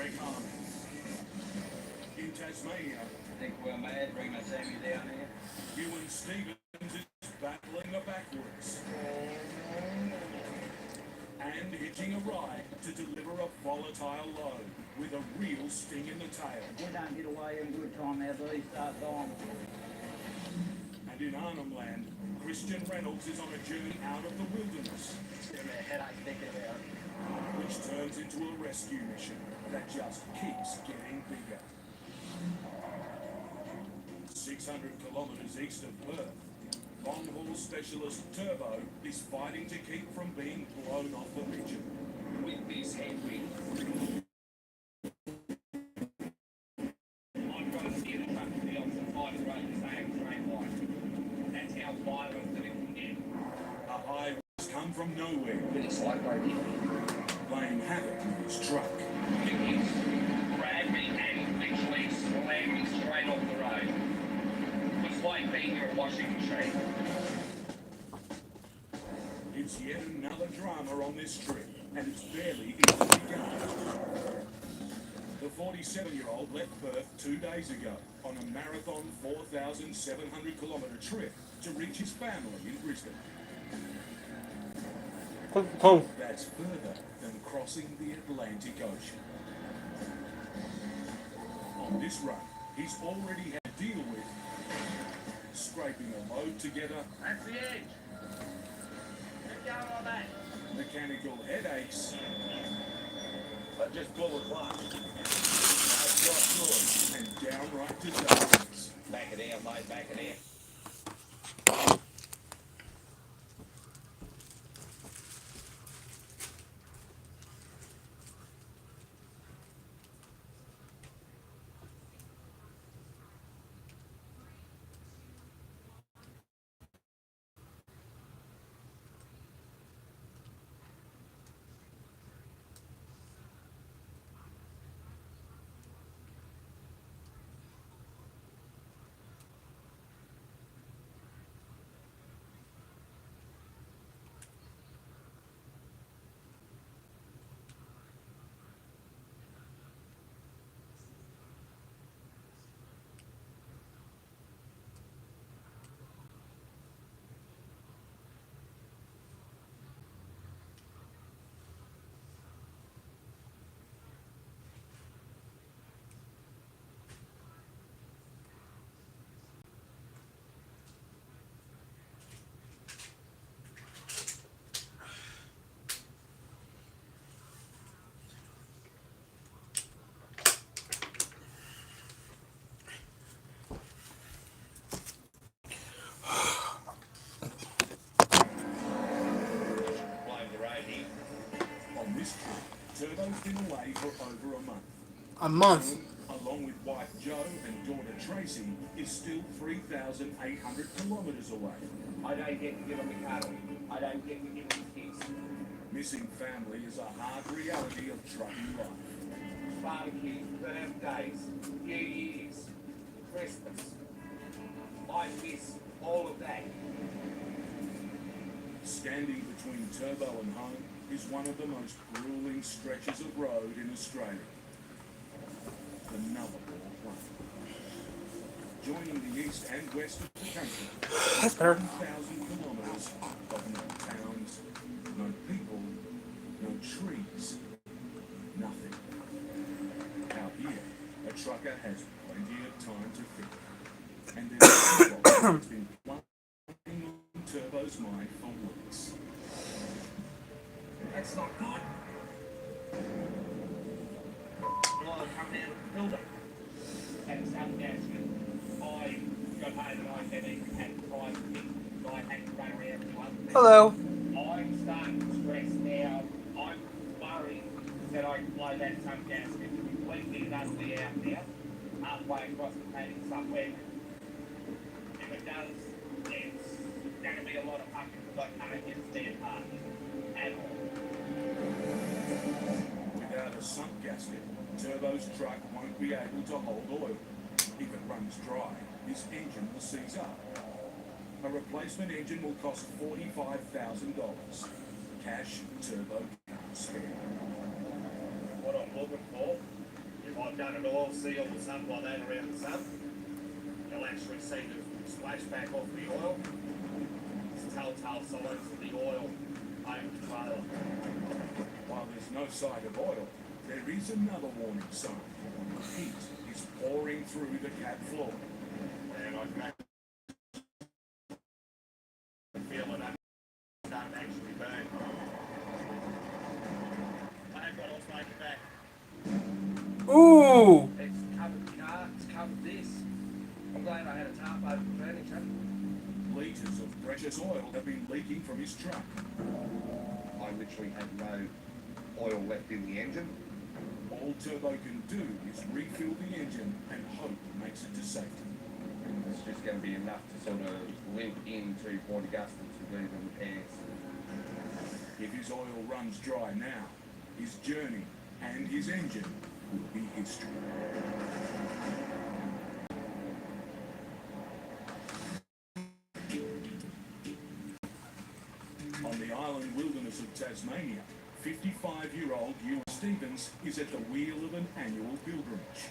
Greg Harmon. In Tasmania, Think we're mad bringing Sammy down here? Ewan Stevens is battling a backwards and hitching a ride to deliver a volatile load with a real sting in the tail. We don't get away in good time now, these start dying. And in Arnhem Land, Christian Reynolds is on a journey out of the wilderness, It's giving me a headache thinking about it. which turns into a rescue mission that just keeps getting bigger. 600 kilometres east of Perth, long-haul specialist Turbo is fighting to keep from being blown off the region. With this headwind, I've got to steer the truck to the opposite side of the road to stay on the straight line. That's how violent that it can get. A high has come from nowhere, But it's like right here. playing havoc with his truck. He grabbed me and literally slammed me straight off the road. It's like being near a washing machine. It's yet another drama on this trip, and it's barely even begun. The 47-year-old left Perth 2 days ago on a marathon 4,700 kilometre trip to reach his family in Brisbane. That's further than crossing the Atlantic Ocean. On this run, he's already had to deal with scraping a load together, That's the edge. Get going on that. mechanical headaches, But just pull the clutch. and downright disasters. Back it out, mate, back it out. On this trip, Turbo's been away for over a month. A month. Along with wife Jo and daughter Tracy, is still 3,800 kilometres away. I don't get to give them a cuddle. I don't get to give them a kiss. Missing family is a hard reality of trucking life. Barbecues, birthdays, New Year's, Christmas. I miss all of that. Standing between Turbo and home is one of the most grueling stretches of road in Australia. The Nullarbor Plain. Joining the east and west of the country, That's better. 1,000 kilometres of no towns, no people, no trees, nothing. Out here, a trucker has plenty of time to think. And there's a problem that's been playing on Turbo's mind for weeks. That's not good. Blood coming out of the building. And some gasket. I got home and I said even had 5 kids. I had to run around to one. Hello. I'm starting to stress now. I'm worried that I can blow that some gasket completely and utterly out now. Halfway across the paddock somewhere. If it does, it's going to be a lot of fucking because I can't get spare parts at all. Without a sump gasket, Turbo's truck won't be able to hold oil. If it runs dry, his engine will seize up. A replacement engine will cost $45,000. Cash Turbo can't spare. What I'm looking for I've done an oil seal or something like that around the sub, you'll actually see the splashback off the oil. It's telltale signs of the oil over the trailer. While there's no sight of oil, there is another warning sign. Heat is pouring through the cab floor. And I can feel it starting to actually burn. I have got to take it back. Ooh! It's covered the car, it's covered this. I'm glad I had a tarp over the furniture. Litres of precious oil have been leaking from his truck. I literally had no oil left in the engine. All Turbo can do is refill the engine and hope it makes it to safety. It's just going to be enough to sort of limp into Port Augusta to do the repairs. If his oil runs dry now, his journey and his engine will be history. On the island wilderness of Tasmania, 55-year-old Ewan Stevens is at the wheel of an annual pilgrimage.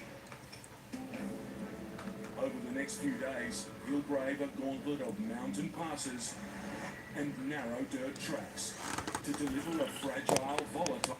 Over the next few days, he'll brave a gauntlet of mountain passes and narrow dirt tracks to deliver a fragile, volatile...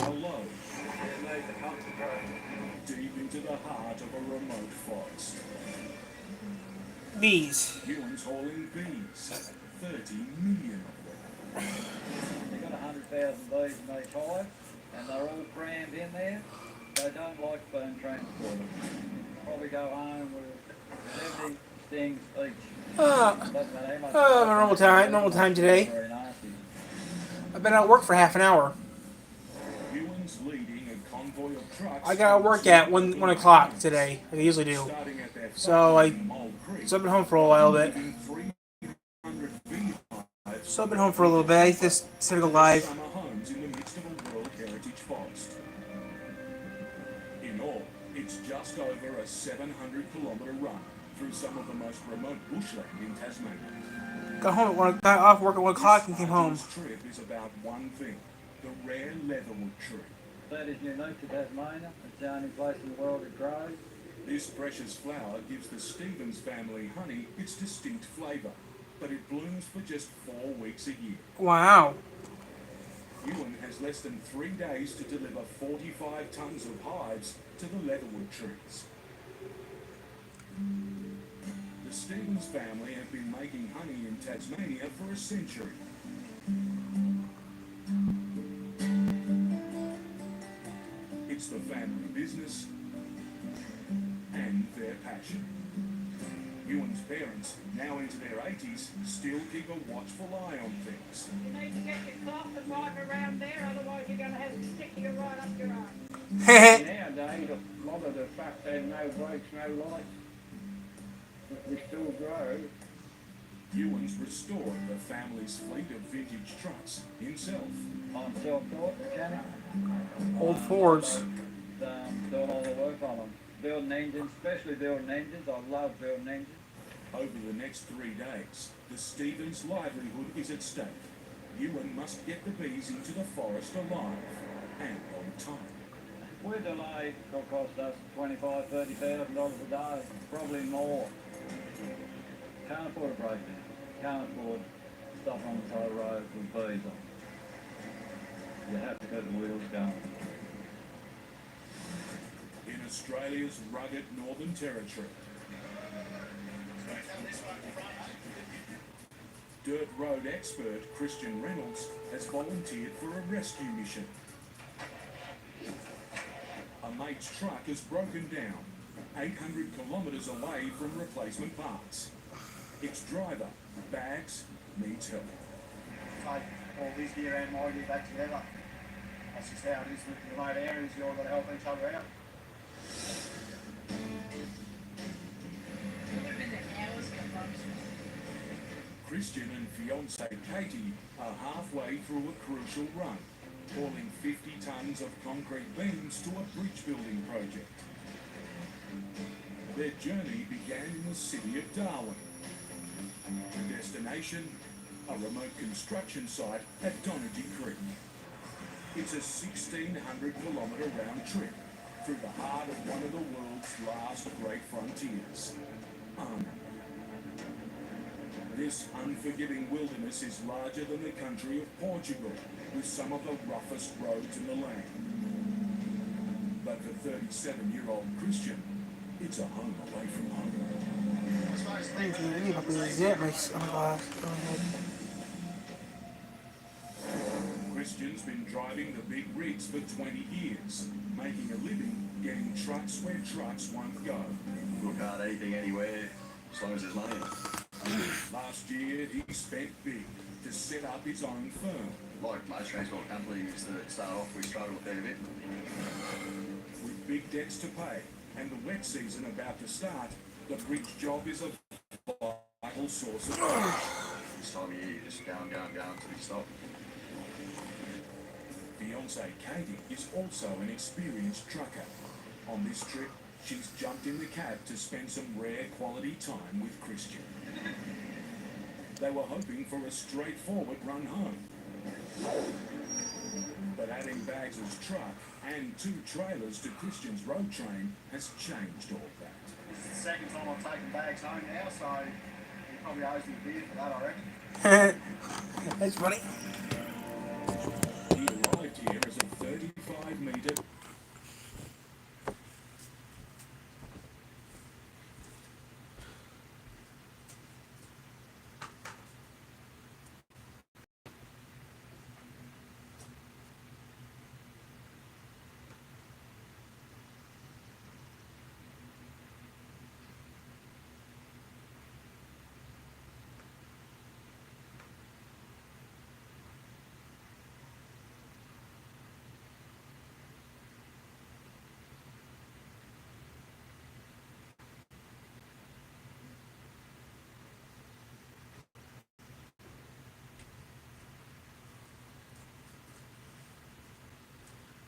Alone, deep into the heart of a remote forest. Bees. Ewan's hauling bees, 30 million of them. They've got 100,000 bees in each hive, and they're all crammed in there. They don't like being transported. Probably go home with 70 stings each. Doesn't matter how much. Normal time today. Very nasty. I've been at work for half an hour. Ewan's leading a convoy of trucks. I got to work at 1 o'clock today. I usually do. Starting at their So I Mole Creek, So I've been home for a while bit. leaving 300 beehives So I've been home for a little bit. I just said to go live. summer homes in the midst of a World Heritage forest. In all, it's just over a 700-kilometre run through some of the most remote bushland in Tasmania. Got off work at 1 o'clock and came home. This trip is about one thing: the rare leatherwood tree. That is unique to Tasmania. It's the only place in the world it grows. This precious flower gives the Stevens family honey its distinct flavour, but it blooms for just 4 weeks a year. Wow. Ewan has less than 3 days to deliver 45 tonnes of hives to the leatherwood trees. The Stevens family have been making honey in Tasmania for a century. It's the family business and their passion. Ewan's parents, now into their 80s, still keep a watchful eye on things. You need to get your cloth and wipe around there, otherwise you're going to have it sticking right up your arm. Nowadays, a lot of the stuff had no brakes, no lights. But we still grow. Ewan's restored the family's fleet of vintage trucks himself. I'm self-taught mechanic. Old Fords. Doing all the work on them. Building engines, especially building engines. I love building engines. Over the next 3 days, the Stevens' livelihood is at stake. Ewan must get the bees into the forest alive and on time. We're delayed. It'll cost us $25,000, $30,000 a day, probably more. Can't afford a breakdown. Can't afford stuff on the side of the road with bees on. You have to get the wheels going. In Australia's rugged Northern Territory. Dirt road expert Christian Reynolds has volunteered for a rescue mission. A mate's truck has broken down 800 kilometres away from replacement parts. Its driver, Bags, needs help. Take all his gear and my gear back together. That's just how it is with the remote areas. You all got to help each other out. Christian and fiancée Katie are halfway through a crucial run, hauling 50 tonnes of concrete beams to a bridge building project. Their journey began in the city of Darwin. The destination, a remote construction site at Donaghey Creek. It's a 1,600 kilometre round trip through the heart of one of the world's last great frontiers, Arnhem. This unforgiving wilderness is larger than the country of Portugal, with some of the roughest roads in the land. But for 37-year-old Christian, it's a home away from home. Christian's been driving the big rigs for 20 years, making a living getting trucks where trucks won't go. Look at anything anywhere, as long as there's money in it. Last year, he spent big to set up his own firm. Like most transport companies that start off, we struggle a fair bit. With big debts to pay and the wet season about to start, the bridge job is a vital source of cash. This time of year, you just go until you stop. Fiancée Katie is also an experienced trucker. On this trip, she's jumped in the cab to spend some rare quality time with Christian. They were hoping for a straightforward run home. But adding Bags' truck and 2 trailers to Christian's road train has changed all that. This is the second time I've taken Bags home now, so he probably owes me a beer for that, I reckon. That's funny. He arrived here as a 35-metre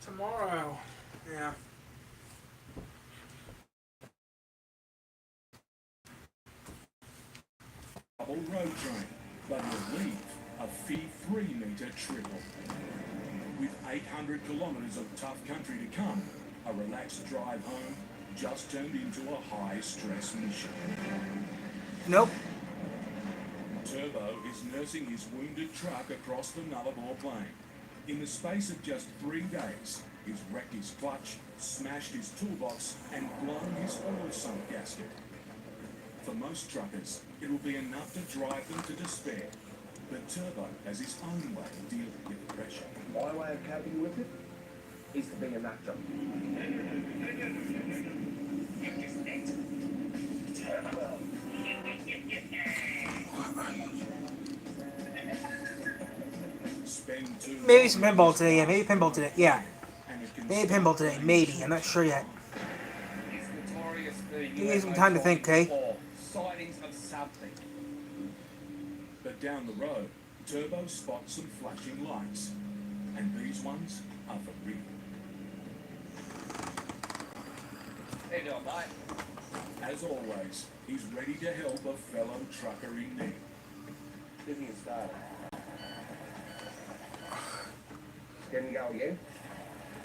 Tomorrow. Yeah. double road train, but he'll leave a fee 3-metre triple. With 800 kilometres of tough country to come, a relaxed drive home just turned into a high-stress mission. Nope. Turbo is nursing his wounded truck across the Nullarbor Plain. In the space of just 3 days, he's wrecked his clutch, smashed his toolbox, and blown his oil-sunk gasket. For most truckers, it will be enough to drive them to despair. But Turbo has his own way of dealing with the pressure. My way of coping with it is to be a nut job. Spend 2 Maybe some pinball today. Yeah, maybe pinball today. Yeah, and it can maybe pinball today. Maybe. I'm not sure yet. It's notorious for Give me some time to think, Kay. sightings of something. But down the road, Turbo spots some flashing lights. And these ones are for real. How you doing, mate? As always, he's ready to help a fellow trucker in need. Didn't get started. Getting go again?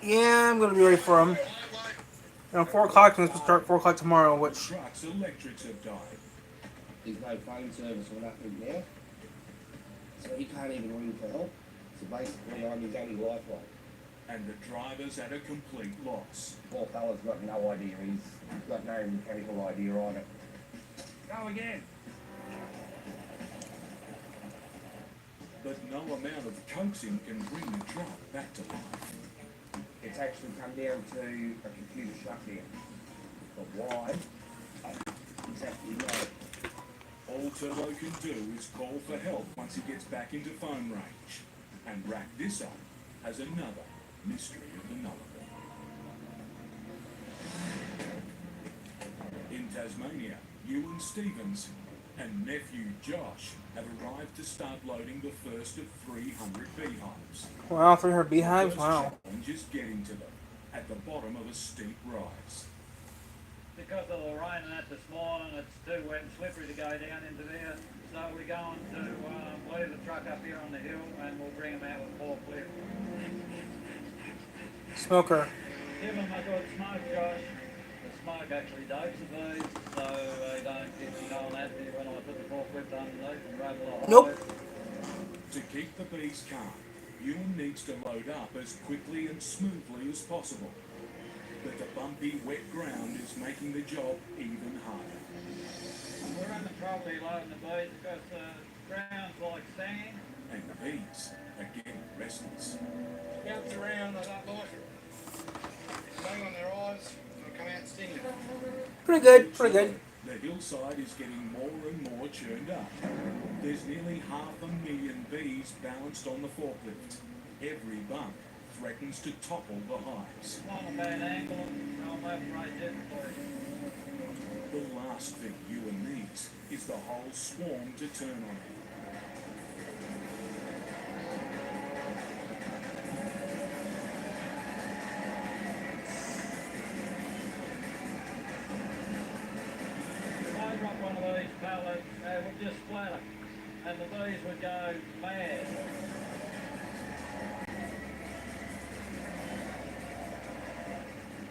Yeah, I'm gonna be ready for him. 4 o'clock. We're supposed to start 4 o'clock tomorrow, The which truck's electrics have died. There's no phone service or nothing now. So he can't even ring for help. So basically I'm his only lifeline. and the driver's at a complete loss. Poor fella's got no idea. He's got no mechanical idea either. Go again. But no amount of coaxing can bring the truck back to life. It's actually come down to a computer shutdown. But why? I don't exactly know. All Turbo can do is call for help once he gets back into phone range. And rack this up as another mystery of the Nullarbor. In Tasmania, Ewan Stevens and nephew Josh have arrived to start loading the first of 300 beehives. Wow, 300 The beehives? first Wow. challenge is getting to them at the bottom of a steep rise. Because of the rain and that this morning, it's too wet and slippery to go down into there. So we're going to leave the truck up here on the hill and we'll bring them out with forklift. Smoker. Give them a good smoke, Josh. The smoke actually dopes the bees, so they don't get you on that when I put the forklift underneath and rub the Nope. hive. To keep the bees calm, Ewan needs to load up as quickly and smoothly as possible. But the bumpy, wet ground is making the job even harder. We're having trouble here loading the bees because the ground's like sand. And the bees are getting restless. Bounce around, I don't like it. Bang on their eyes, they'll come out stinging. Pretty good, pretty good. The hillside is getting more and more churned up. There's nearly 500,000 bees balanced on the forklift. Every bump threatens to topple the hives. Not a bad angle, I'll have right there for you. The last thing Ewan needs is the whole swarm to turn on him. If I drop one of these pallets, they would just splatter, and the bees would go mad.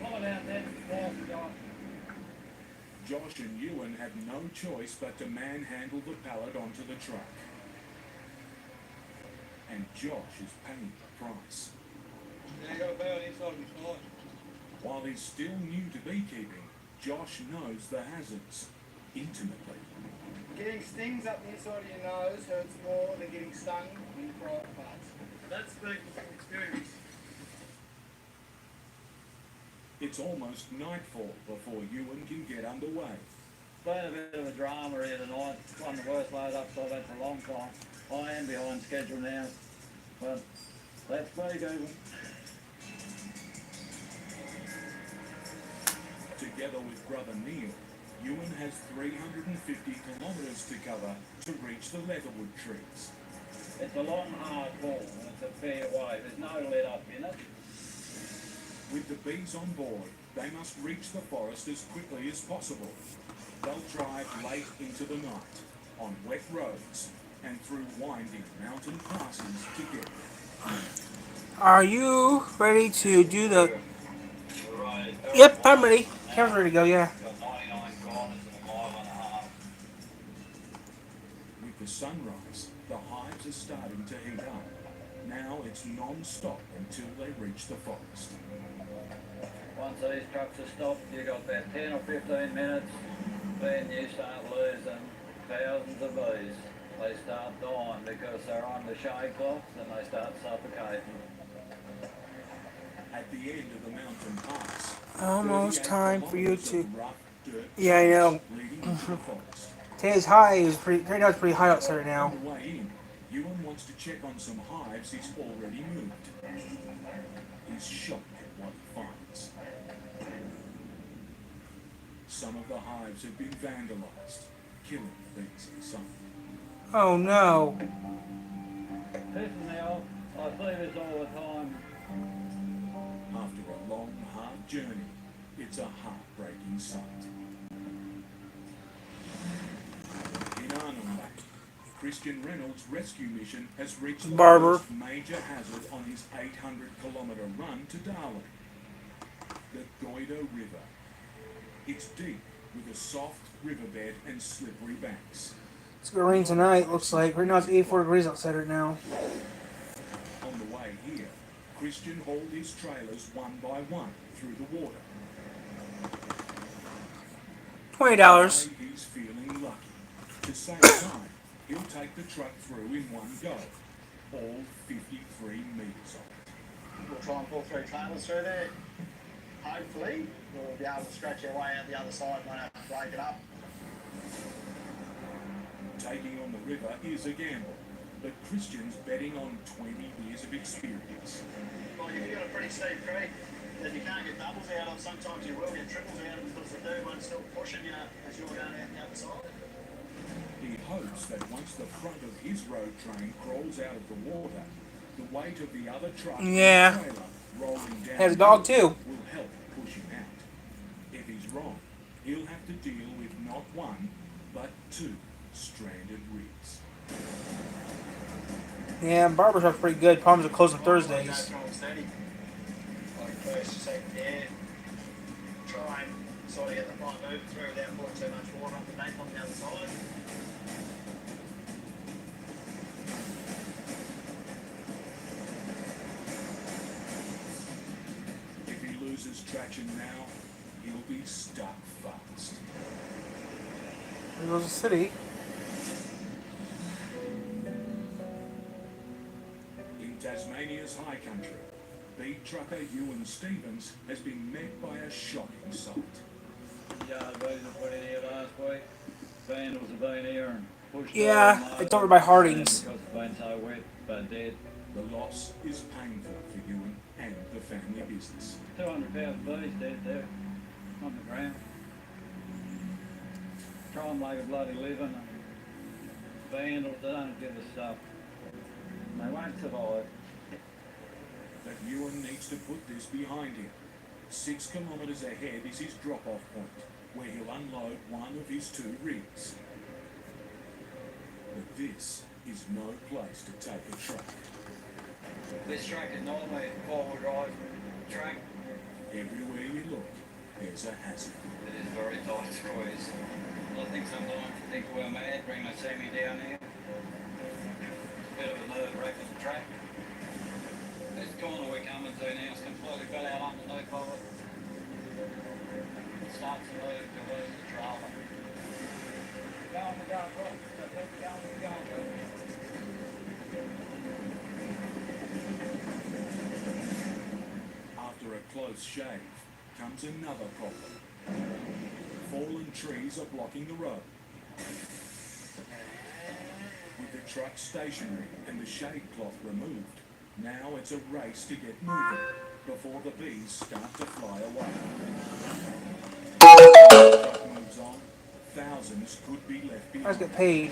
Pull it out then, walk, Josh. Josh and Ewan have no choice but to manhandle the pallet onto the truck. And Josh is paying the price. Yeah, you got a bell inside and side. While he's still new to beekeeping, Josh knows the hazards intimately. Getting stings up the inside of your nose hurts more than getting stung in the private parts. That's speaking from experience. It's almost nightfall before Ewan can get underway. It's been a bit of a drama here tonight. It's one of the worst load-ups I've had for a long time. I am behind schedule now, but let's be good. Together with brother Neil, Ewan has 350 kilometres to cover to reach the leatherwood trees. It's a long, hard haul, and it's a fair way. There's no let-up in it. With the bees on board, they must reach the forest as quickly as possible. They'll drive late into the night, on wet roads, and through winding mountain passes to get there. Are you ready to do the... Yep, I'm ready. Camera's ready to go, yeah. With the sunrise, the hives are starting to heat up. Now it's non-stop until they reach the forest. Once these trucks are stopped, you got about 10 or 15 minutes, then you start losing thousands of bees. They start dying because they're on the shade cloths and they start suffocating. At the end of the mountain pass, Almost 38 time for you kilometres to... of rough dirt Yeah, I know. leading into the forest. Today's high is pretty... Right now it's pretty hot outside right now. On the way in, Ewan wants to check on some hives he's already moved. He's shocked at what he finds. Some of the hives have been vandalized, killing the bees inside. Oh no. Listen now, I see this all the time. After a long, hard journey, it's a heartbreaking sight. In Arnhem, Christian Reynolds' rescue mission has reached the Barber. first major hazard on his 800-kilometre run to Darwin, the Goyder River. It's deep with a soft riverbed and slippery banks. It's gonna rain tonight, looks like. Right now it's 84 degrees outside right now. On the way here, Christian hauled his trailers one by one through the water. $20. Today he's feeling lucky. To save time, he'll take the truck through in one go, all 53 metres of it. We'll try and pull 3 trailers through there. Hopefully, we'll be able to stretch our way out the other side, won't have to break it up. Taking on the river is a gamble, but Christian's betting on 20 years of experience. Like, if you've got a pretty steep creek that you can't get doubles out of, sometimes you will get triples out of because the third one's still pushing you as you're going out the other side. He hopes that once the front of his road train crawls out of the water, the weight of the other truck Yeah. and trailer rolling down Has a dog too. will help push him out. If he's wrong, he'll have to deal with not one, but 2 stranded rigs. Yeah, barbershop's pretty good. Problems are closed on Thursdays. Go steady. Like first, second gear. Try and sort of get the front moving through without pulling too much water up the bank on the other side. If he loses traction now, he'll be stuck fast. There goes the city. In Tasmania's high country, beat trucker Ewan Stevens has been met by a shocking sight. Yard boys have put in here last week. Vandals have been here and pushed. Yeah, it's over by Harding's. Because it's been so wet, but dead. The loss is painful for Ewan and the family business. 200,000 bees dead there on the ground. Try and make a bloody living. And vandals, they don't give a stuff. They won't survive. But Ewan needs to put this behind him. 6 kilometres ahead is his drop-off point, where he'll unload one of his 2 rigs. But this is no place to take a truck. This track is normally a 4-wheel drive track. Everywhere you look, there's a hazard. It is very tight squeeze. I think sometimes you think we're mad, bring the semi down here. It's a bit of a nerve-wracking track. This corner we're coming to now is completely fell out underneath of it. It starts to lose the trailer. Go on, we're going, bro. Keep going, we're going, bro. After a close shave comes another problem. Fallen trees are blocking the road. With the truck stationary and the shade cloth removed, now it's a race to get moving before the bees start to fly away. As the truck moves on, thousands could be left Guys behind. get paid.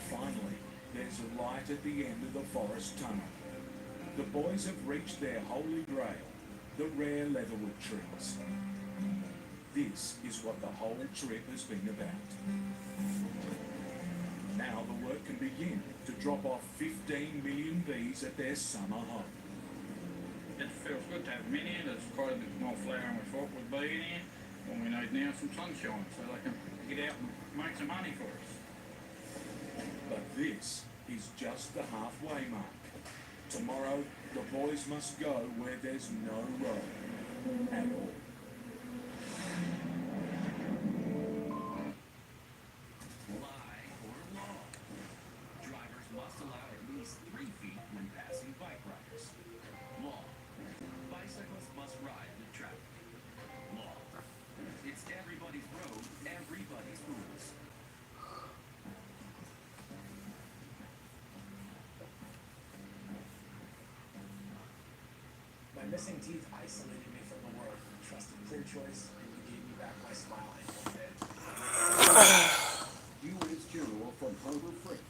Finally, there's a light at the end of the forest tunnel. The boys have reached their holy grail, the rare leatherwood trees. This is what the whole trip has been about. Now the work can begin to drop off 15 million bees at their summer home. It feels good to have them in here. There's quite a bit more flowering we thought would be in here. When we need now some sunshine so they can get out and make some money for us. But this is just the halfway mark. Tomorrow, the boys must go where there's no road at all. Lie or law. Drivers must allow at least 3 feet when passing bike riders. Law. Bicyclists must ride with traffic. Law. It's everybody's road, everybody's rules. My missing teeth isolated me from the world. Trusted Clear Choice, and you gave me back my smile and one day. U.S. General from Harbor Freight.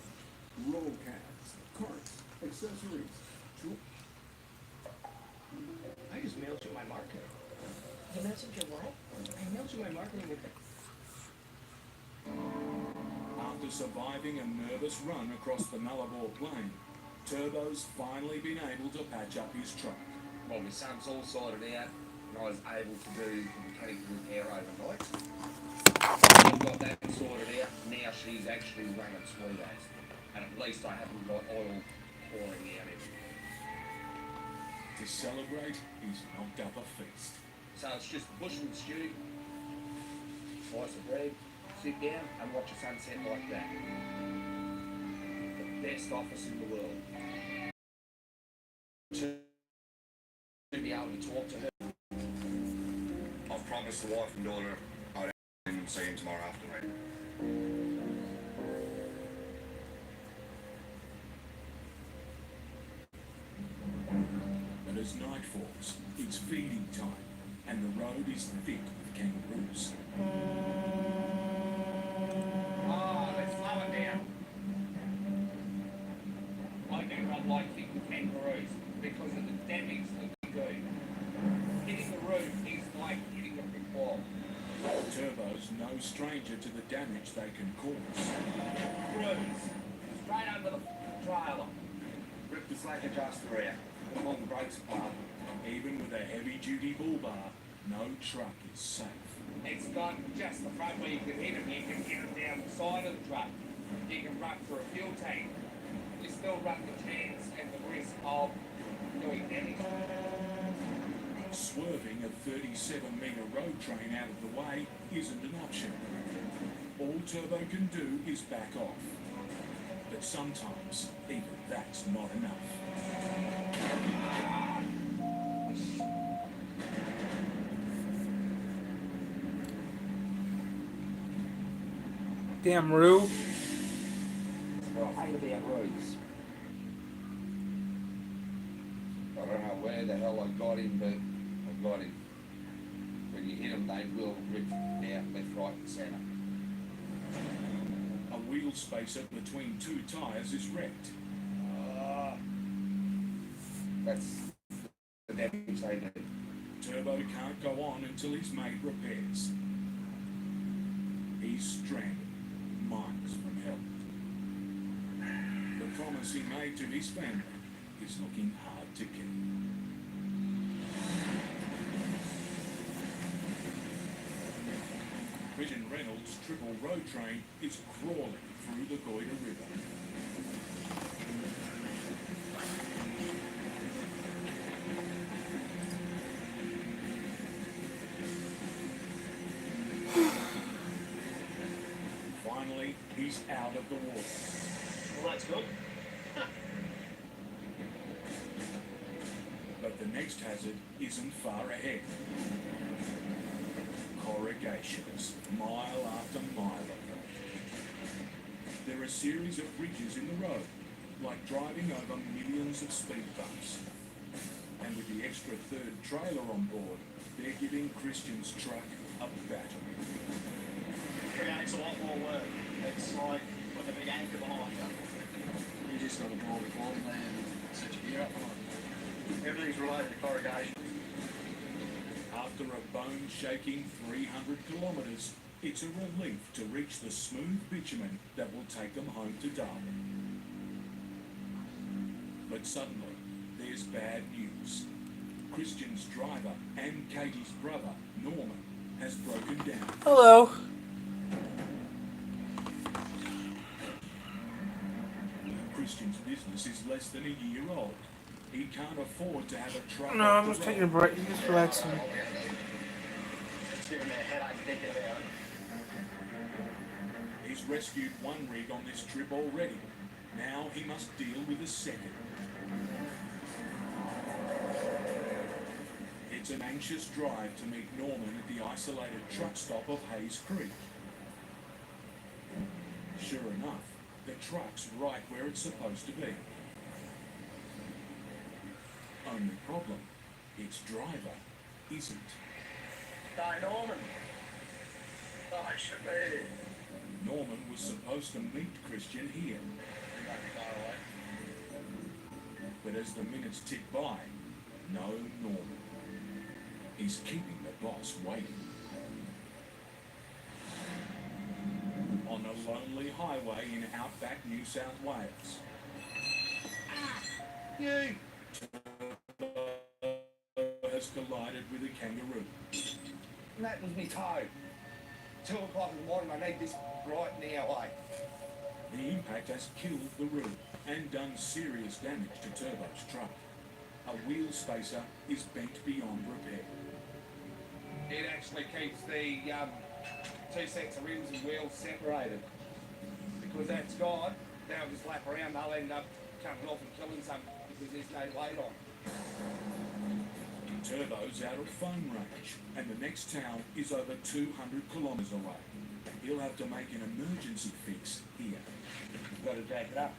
Roll cabs, carts, accessories. I just mailed you my marketing. You mentioned your what? I mailed you my marketing with the... After surviving a nervous run across the Nullarbor Plain, Turbo's finally been able to patch up his truck. Well, my son's all sorted out, and I was able to do the mechanical repair overnight. I've got that sorted out. Now she's actually running sweet as. And at least I haven't got oil pouring out in. To celebrate, he's knocked up a feast. So it's just bush and stew, slice of bread, sit down and watch a sunset like that. The best office in the world. To be able to talk to her. I've promised the wife and daughter I'd see him tomorrow afternoon. But as night falls, it's feeding time, and the road is thick with kangaroos. Oh, let's slow it down. I do not like hitting kangaroos because of the damage that we do. Hitting the roof is like hitting a brick wall. Turbo's no stranger to the damage they can cause. Roofs, straight under the trailer. Rip the slack adjuster out, put them on the brakes apart. Even with a heavy-duty bull bar, no truck is safe. It's not just the front where you can hit them, you can hit them down the side of the truck. You can run through a fuel tank. You still run the chance and the risk of doing damage. Swerving a 37-metre road train out of the way isn't an option. All Turbo can do is back off. But sometimes, even that's not enough. Damn Roo. Well, I hate about roads. I don't know where the hell I got him, but I got him. When you hit them, they will rip out left, right and centre. A wheel spacer between two tyres is wrecked. That's the damage they do. Turbo can't go on until he's made repairs. He's stranded, miles from help. The promise he made to his family is looking hard to keep. Christian Reynolds' triple road train is crawling through the Goyder River. Finally, he's out of the water. Well, that's good. But the next hazard isn't far ahead. Corrugations, mile after mile of them. There are a series of bridges in the road, like driving over millions of speed bumps. And with the extra third trailer on board, they're giving Christian's truck a battle. Creates a lot more work. It's like with a big anchor behind you. You just got to draw the bottom there and set your gear up on it. Everything's related to corrugation. After a bone-shaking 300 kilometres, it's a relief to reach the smooth bitumen that will take them home to Darwin. But suddenly, there's bad news. Christian's driver and Katie's brother, Norman, has broken down. Hello. Christian's business is less than a year old. He can't afford to have a truck. No, I'm just taking a break. Just relaxing. It's giving me a headache thinking about it. He's rescued one rig on this trip already. Now he must deal with a second. It's an anxious drive to meet Norman at the isolated truck stop of Hayes Creek. Sure enough, the truck's right where it's supposed to be. Only problem, its driver isn't. Hey, Norman. Oh, I should be. Norman was supposed to meet Christian here. You might be far away. But as the minutes tick by, no Norman. He's keeping the boss waiting. On a lonely highway in Outback, New South Wales. You. Has collided with a kangaroo. And that was me toe. 2 o'clock in the morning, I need this right now, eh? The impact has killed the roof and done serious damage to Turbo's truck. A wheel spacer is bent beyond repair. It actually keeps the 2 sets of rims and wheels separated. Because that's gone, they'll just lap around, they'll end up coming off and killing some because there's no weight on. Turbo's out of phone range, and the next town is over 200 kilometres away. He'll have to make an emergency fix here. I've got to jack it up.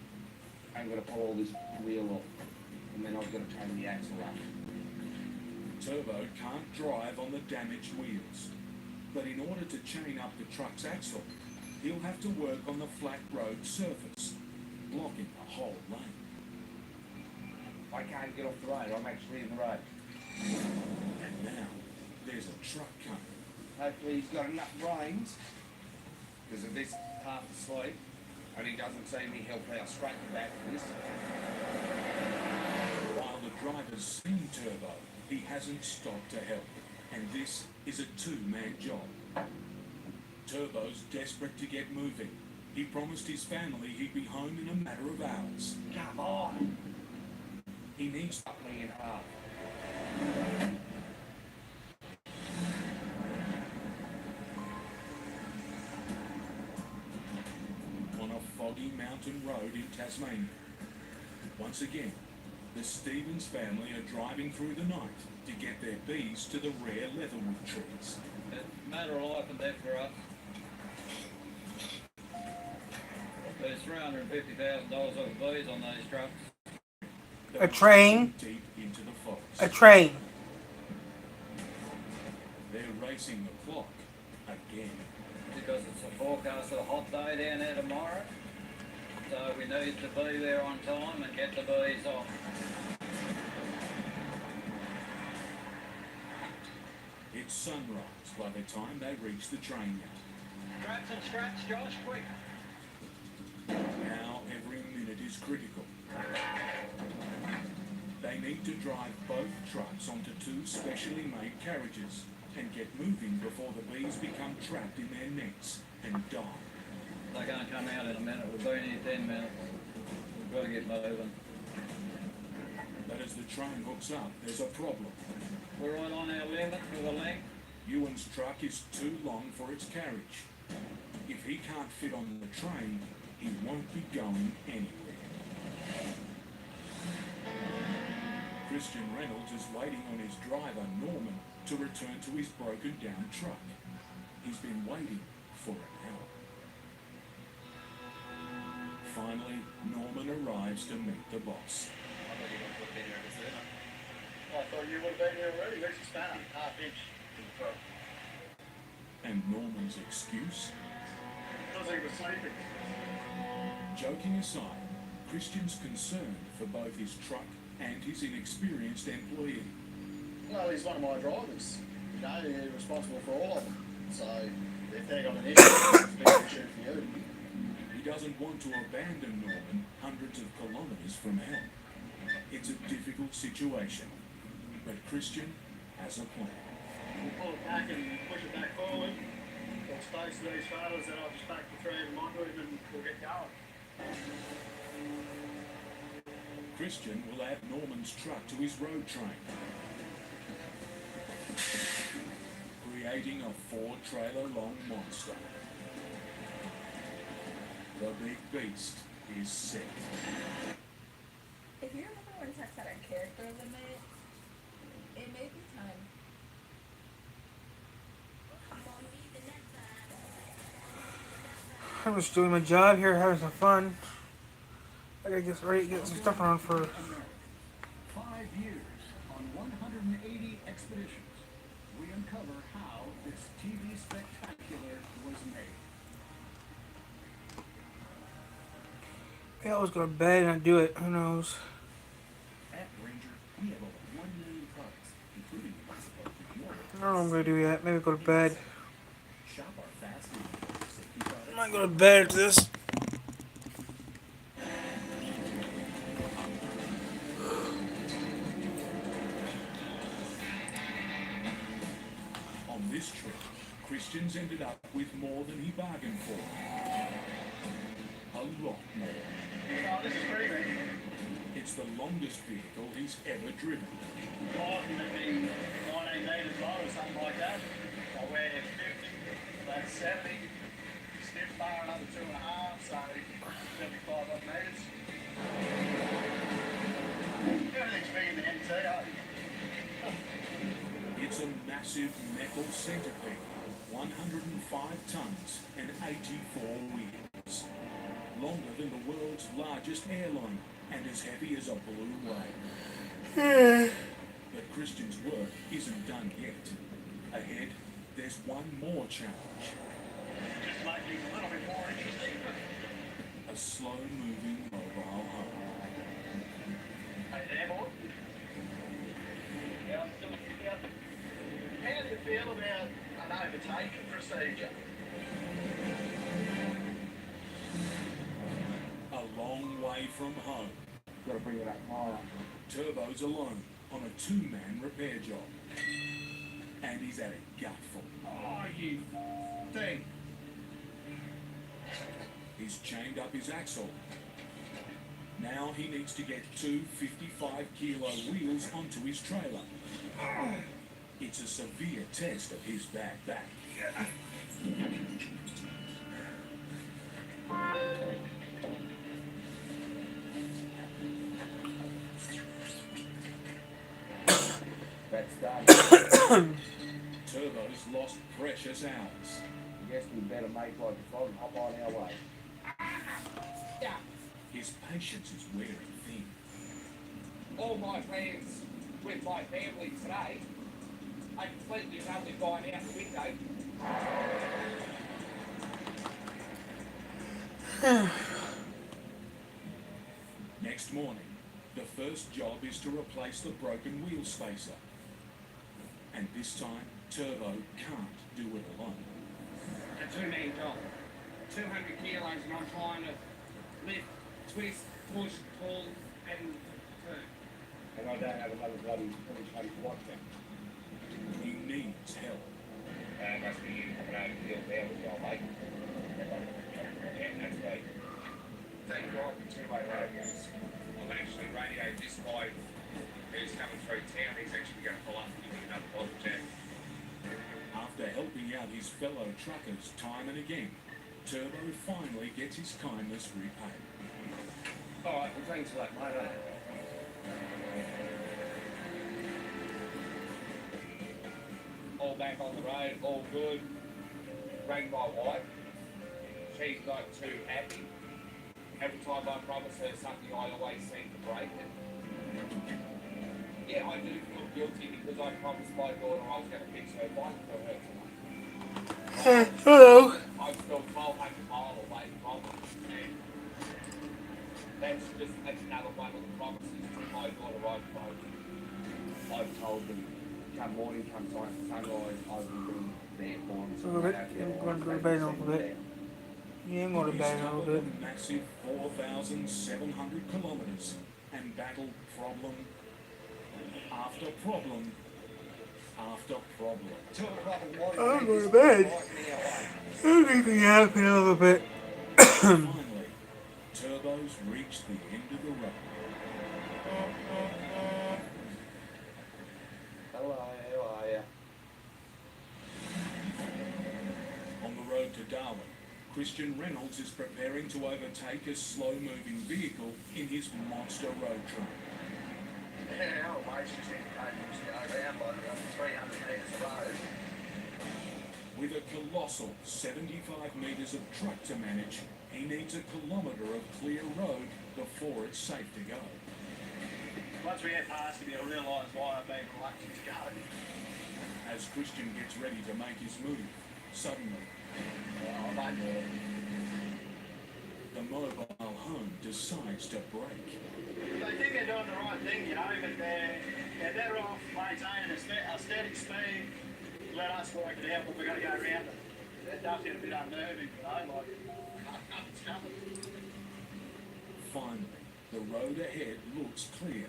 I've got to pull all this wheel off. And then I've got to turn the axle up. Turbo can't drive on the damaged wheels, but in order to chain up the truck's axle, he'll have to work on the flat road surface, blocking the whole lane. I can't get off the road, I'm actually in the road. And now, there's a truck coming. Hopefully he's got enough brains, because of this half asleep, and he doesn't see me, he'll plough straight back for this. While the driver's seen Turbo, he hasn't stopped to help, and this is a two-man job. Turbo's desperate to get moving. He promised his family he'd be home in a matter of hours. Come on! He needs Cut me in half. on a foggy mountain road in Tasmania. Once again, the Stevens family are driving through the night to get their bees to the rare leatherwood trees. It's a matter of life and death for us. There's $350,000 worth of bees on these trucks. A train. Deep into the forest. A train. They're racing the clock again. Because it's a forecast of a hot day down there tomorrow. So we need to be there on time and get the bees off. It's sunrise by the time they reach the train yard. Scratch and scratch, Josh, quick. Now every minute is critical. They need to drive both trucks onto two specially made carriages and get moving before the bees become trapped in their nets and die. They're going to come out in a minute. We've been here 10 minutes. We've got to get moving. But as the train hooks up, there's a problem. We're right on our limit for the length. Ewan's truck is too long for its carriage. If he can't fit on the train, he won't be going anywhere. Christian Reynolds is waiting on his driver, Norman, to return to his broken down truck. He's been waiting for an hour. Finally, Norman arrives to meet the boss. I thought you would have been here already. Where's your spanner? Half-inch to the top. And Norman's excuse? Because he was sleeping. Joking aside, Christian's concerned for both his truck and his inexperienced employee. Well, he's one of my drivers. You know, you're responsible for all of them. So, if they've got an issue, it's a big issue for you. He doesn't want to abandon Norman hundreds of kilometres from home. It's a difficult situation, but Christian has a plan. We'll pull it back and push it back forward. We'll space these trailers, then I'll just back the three of them onto him and we'll get going. Christian will add Norman's truck to his road train, creating a 4-trailer-long monster. The big beast is set. If you remember when Tex had a character limit, it may be time. I'm just doing my job here, having some fun. I gotta get ready to get some stuff on for 5 years on 180 expeditions. We uncover how this TV spectacular was made. I always go to bed and I do it. Who knows? At Ranger, we have over 1 million products, including the bicycle. I don't know what I'm gonna do yet. Maybe go to bed. Shop our fast food safety products. I might go to bed after this. On this this trip, Christian's ended up with more than he bargained for. A lot more. Oh, this is pretty big. It's the longest vehicle he's ever driven. Oh, maybe 19 metres low or something like that. I weigh 50, that's 70. Stiff bar another 2.5, so 75 odd metres. Everything's bigger than MT, It's a massive metal centipede, 105 tons and 84 wheels. Longer than the world's largest airliner and as heavy as a blue whale. But Christian's work isn't done yet. Ahead, there's one more challenge. just make it a little bit more interesting. A slow-moving mobile home. Hey there, boy. Yeah, I'm still here. How do you feel about an overtaking procedure? A long way from home. Got to bring it up higher. Turbo's alone on a two-man repair job. And he's at it gutful. Oh, you thing. He's chained up his axle. Now he needs to get two 55-kilo wheels onto his trailer. It's a severe test of his bad back. That's done. Turbo's lost precious hours. Guess we better make like a frog and hop on our way. Yeah. His patience is wearing thin. All my plans with my family today, I completely and utterly gone out the window. Next morning, the first job is to replace the broken wheel spacer. And this time, Turbo can't do it alone. A two-man job. 200 kilos and I'm trying to lift, twist, push, pull and turn. And I don't have another bloody push to watch them. He needs help. Must be you coming over the hill there with your mate. Yeah, that's right. Thank God for two-way radios. I've actually radioed this guy who's coming through town. He's actually going to pull up and give me another bottle jack. After helping out his fellow truckers time and again, Turbo finally gets his kindness repaid. All right, well, thanks for that, mate. All back on the road, all good. Rang my wife. She's not too happy. Every time I promise her something, I always seem to break it. Yeah, I do feel guilty because I promised my daughter I was going to fix her bike for her tonight. Hello. I'm still 1,200 miles away from it. And that's just another one of the promises to my daughter I've told them, come morning, come sunrise, I will be there for them. A little bit. I'm going to go to bed a little bit. Yeah, I'm going to bed a little bit. A massive 4,700 kilometers and battled problem after problem after problem. 2 o'clock in the morning. I'm going to bed. I'm going to nap in a little bit. Finally, Turbo's reached the end of the road. Hello, how are you? On the road to Darwin, Christian Reynolds is preparing to overtake a slow-moving vehicle in his monster road truck. Yeah, our mate's just indicating us to go down by around 300 metres of road. With a colossal 75 metres of truck to manage, he needs a kilometre of clear road before it's safe to go. Once we get past it, you'll realise why I've been reluctant to go. As Christian gets ready to make his move, suddenly, I don't do it. the mobile home decides to brake. They think they're doing the right thing, you know, but they're better off maintaining a steady speed. Let us work it out, but we're going to go around it. That does get a bit unnerving, you know, like, it's coming. Finally, the road ahead looks clear.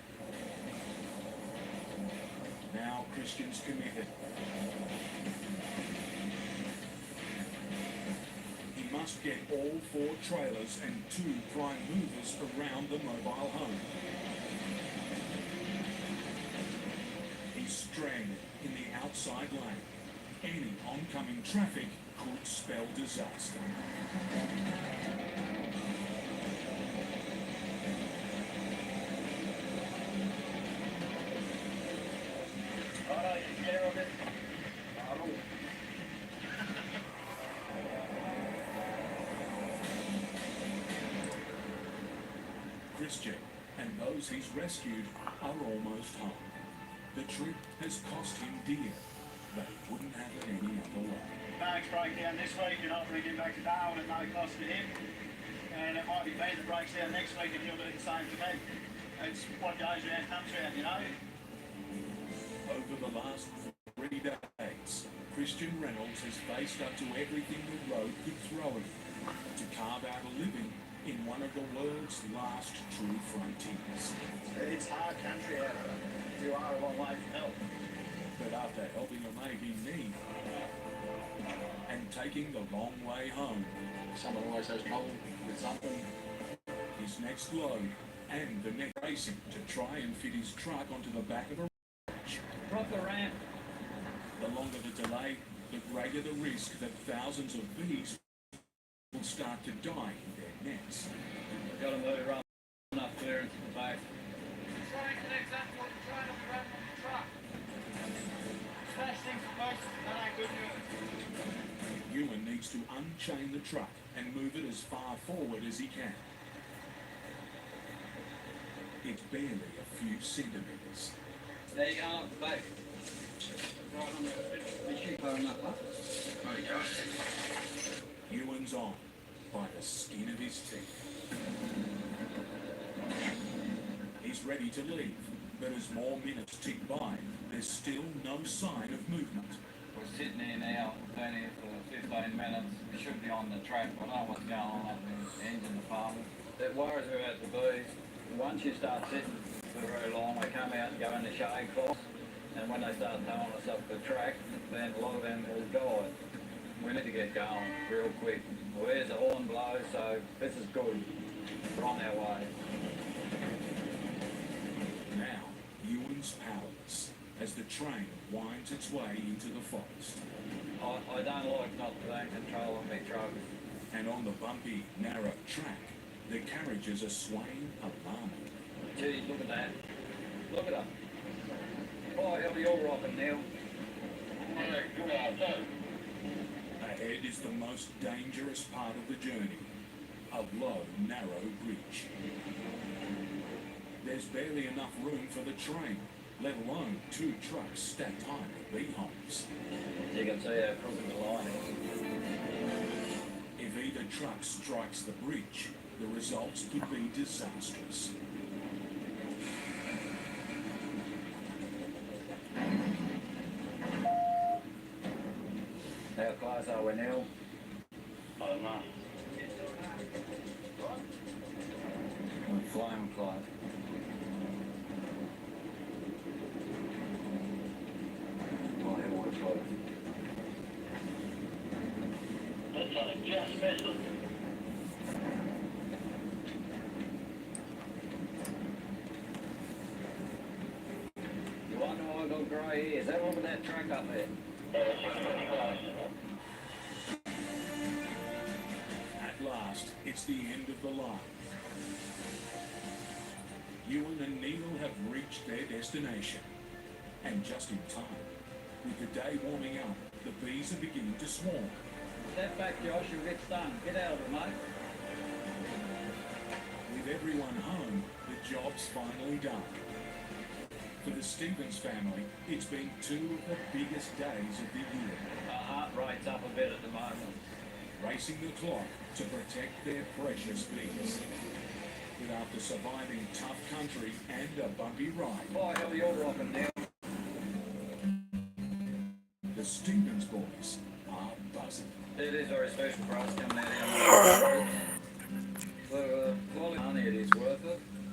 Now Christian's committed. He must get all 4 trailers and 2 prime movers around the mobile home. He's stranded in the outside lane. Any oncoming traffic could spell disaster. Christian and those he's rescued are almost home. The trip has cost him dear, but he wouldn't have it any other way. Bags break down this week, you're not bringing back to Darwin at no cost to him. And it might be me that breaks down next week and he'll do the same to me. It's what goes around comes around, you know. Over the last 3 days, Christian Reynolds has faced up to everything the road could throw him to carve out a living in one of the world's last true frontiers. It's hard country out there. You are a long way from help. But after helping a mate in need and taking the long way home, Someone always has trouble with something. his next load and the next racing to try and fit his truck onto the back of a Drop the ramp. the longer the delay, the greater the risk that thousands of bees will start to die in their nets. We've got to move around enough clearance at the back. Try and connect up what you're trying to run on the truck. First things first, that ain't good news. Ewan needs to unchain the truck and move it as far forward as he can. It's barely a few centimetres. There you go, up the back. Right on the sheep home up, huh? There you go. Ewan's on by the skin of his teeth. He's ready to leave, but as more minutes tick by, there's still no sign of movement. We're sitting here now, been here for 15 minutes. We should be on the track. I don't know what's going on up in the engine department. It worries me about the bees. Once you start sitting for very long, they come out and go in the shade cloth. And when they start towing us up the track, then a lot of them will die. We need to get going real quick. Well, there's a horn blow, so this is good. We're on our way. Now, Ewan's powerless as the train winds its way into the forest. I don't like not being control of my truck. And on the bumpy, narrow track, the carriages are swaying alarmingly. Gee, look at that. Look at them. Oh, hell, you're rocking now. Ahead is the most dangerous part of the journey, a low, narrow bridge. There's barely enough room for the train, let alone 2 trucks stacked high with bee homes. You can see how crooked the line is. If either truck strikes the bridge, the results could be disastrous. How close are we now? I don't know. We're flying close. Oh, hell, we're close. Looks like just missed it. You wonder why I got grey hair? Is that one with that truck up there? At last, it's the end of the line. Ewan and Neil have reached their destination. And just in time, with the day warming up, the bees are beginning to swarm. Step back, Josh, you'll get stung. Get out of it, mate. With everyone home, the job's finally done. For the Stevens family, it's been 2 of the biggest days of the year. Our heart rate's up a bit at the moment. Racing the clock to protect their precious bees. But after surviving tough country and a bumpy ride, Oh, hell, you're rocking now. the Stevens boys are buzzing. It is very special for us coming out here.